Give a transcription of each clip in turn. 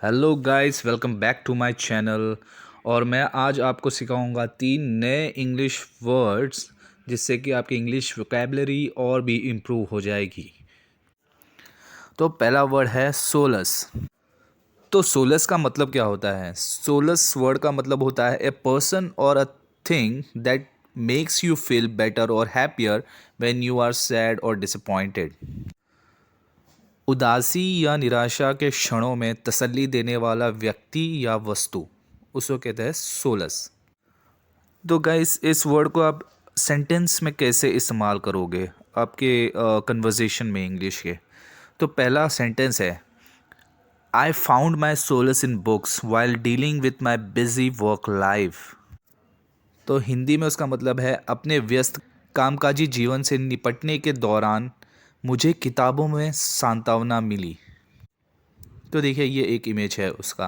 Hello guys, welcome back to my channel. और मैं आज आपको सिखाऊंगा 3 नए इंग्लिश वर्ड्स जिससे कि आपकी इंग्लिश वोकेबलरी और भी इम्प्रूव हो जाएगी। तो पहला वर्ड है सोलस। तो सोलस का मतलब क्या होता है? सोलस वर्ड का मतलब होता है ए पर्सन और a thing that makes you feel better और happier when you are sad और डिसअपॉइंटेड। उदासी या निराशा के क्षणों में तसल्ली देने वाला व्यक्ति या वस्तु, उसको कहते हैं सोलस। तो गाइस, इस वर्ड को आप सेंटेंस में कैसे इस्तेमाल करोगे आपके कन्वर्जेशन में इंग्लिश के? तो पहला सेंटेंस है, I found my solace in books while dealing with my busy work life. तो हिंदी में उसका मतलब है, अपने व्यस्त कामकाजी जीवन से निपटने के दौरान मुझे किताबों में सांत्वना मिली। तो देखिए, ये एक इमेज है उसका।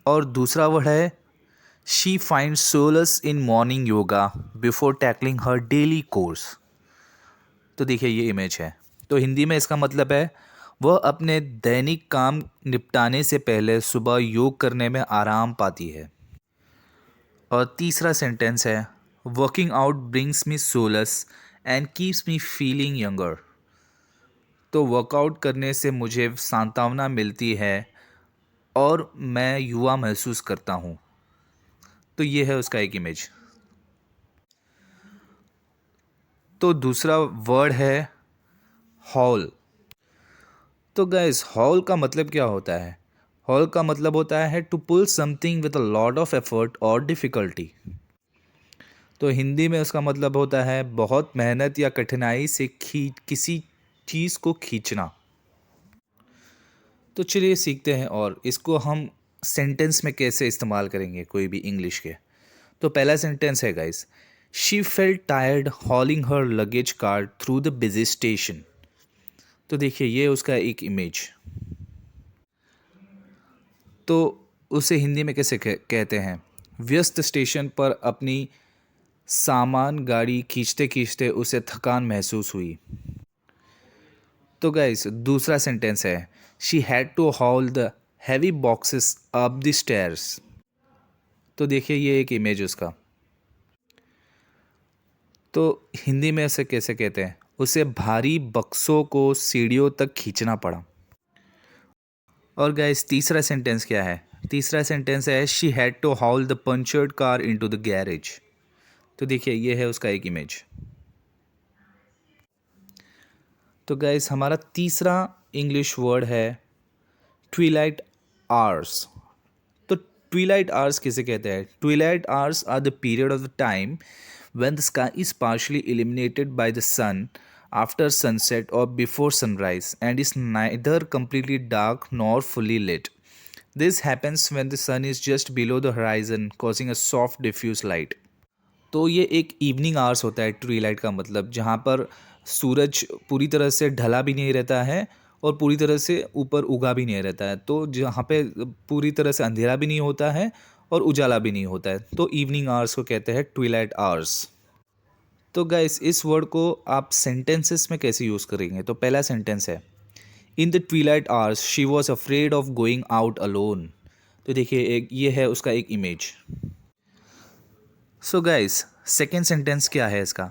और दूसरा वर्ड है, she find solace in morning yoga before tackling her daily chores. तो देखिए, ये इमेज है। तो हिंदी में इसका मतलब है, वह अपने दैनिक काम निपटाने से पहले सुबह योग करने में आराम पाती है। और तीसरा सेंटेंस है, working out brings me solace and keeps me feeling younger. तो वर्कआउट करने से मुझे सांत्वना मिलती है और मैं युवा महसूस करता हूँ। तो ये है उसका एक इमेज। तो दूसरा वर्ड है हॉल। तो गैस, हॉल का मतलब क्या होता है? हॉल का मतलब होता है to pull something with a lot of effort और डिफ़िकल्टी। तो हिंदी में उसका मतलब होता है बहुत मेहनत या कठिनाई से किसी चीज़ को खींचना। तो चलिए सीखते हैं और इसको हम सेंटेंस में कैसे इस्तेमाल करेंगे कोई भी इंग्लिश के। तो पहला सेंटेंस है guys, she felt tired हॉलिंग her luggage cart through the busy station. तो देखिए, ये उसका एक इमेज। तो उसे हिंदी में कैसे कहते हैं? व्यस्त स्टेशन पर अपनी सामान गाड़ी खींचते खींचते उसे थकान महसूस हुई। तो गाइस, दूसरा सेंटेंस है, she had to haul the heavy boxes up the stairs. तो देखिए, ये एक इमेज उसका। तो हिंदी में उसे कैसे कहते हैं? उसे भारी बक्सों को सीढ़ियों तक खींचना पड़ा। और गाइस, तीसरा सेंटेंस क्या है? तीसरा सेंटेंस है, she had to haul the punctured car into the garage. तो देखिए, ये है उसका एक इमेज। तो गाइस, हमारा तीसरा इंग्लिश वर्ड है ट्विलाइट आवर्स। तो ट्विलाइट आवर्स किसे कहते हैं? Twilight hours are the period of the time when the sky is partially illuminated by the sun after sunset or before sunrise and is neither completely dark nor fully lit. This happens when the sun is just below the horizon, causing a soft diffuse light. तो ये एक evening hours होता है ट्वी light का मतलब, जहाँ पर सूरज पूरी तरह से ढला भी नहीं रहता है और पूरी तरह से ऊपर उगा भी नहीं रहता है। तो जहाँ पे पूरी तरह से अंधेरा भी नहीं होता है और उजाला भी नहीं होता है, तो इवनिंग आवर्स को कहते हैं ट्विलाइट आवर्स। तो गाइस, इस वर्ड को आप सेंटेंसेस में कैसे यूज़ करेंगे? तो पहला सेंटेंस है, in the Twilight hours she was afraid of going out alone. तो देखिए, एक ये है उसका एक image. So guys, second sentence क्या है इसका?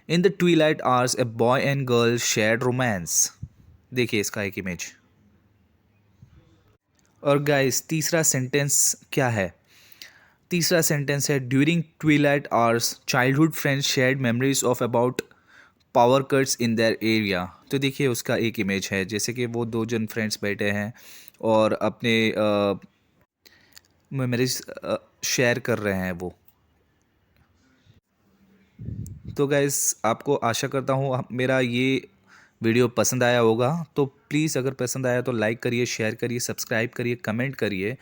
In the Twilight hours a boy and girl shared romance. देखिए, इसका एक इमेज। और गाइस, तीसरा सेंटेंस क्या है? तीसरा सेंटेंस है, during Twilight hours childhood friends shared memories of about power cuts in their area. तो देखिए, उसका एक इमेज है, जैसे कि वो दो जन फ्रेंड्स बैठे हैं और अपने मेमोरीज शेयर कर रहे हैं वो। तो गाइस, आपको आशा करता हूँ मेरा ये वीडियो पसंद आया होगा। तो प्लीज़, अगर पसंद आया तो लाइक करिए, शेयर करिए, सब्सक्राइब करिए, कमेंट करिए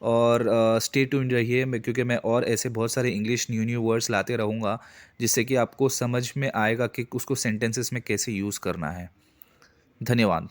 और स्टे ट्यून्ड रहिए क्योंकि मैं और ऐसे बहुत सारे इंग्लिश न्यू न्यू वर्ड्स लाते रहूँगा जिससे कि आपको समझ में आएगा कि उसको सेंटेंसेस में कैसे यूज़ करना है। धन्यवाद।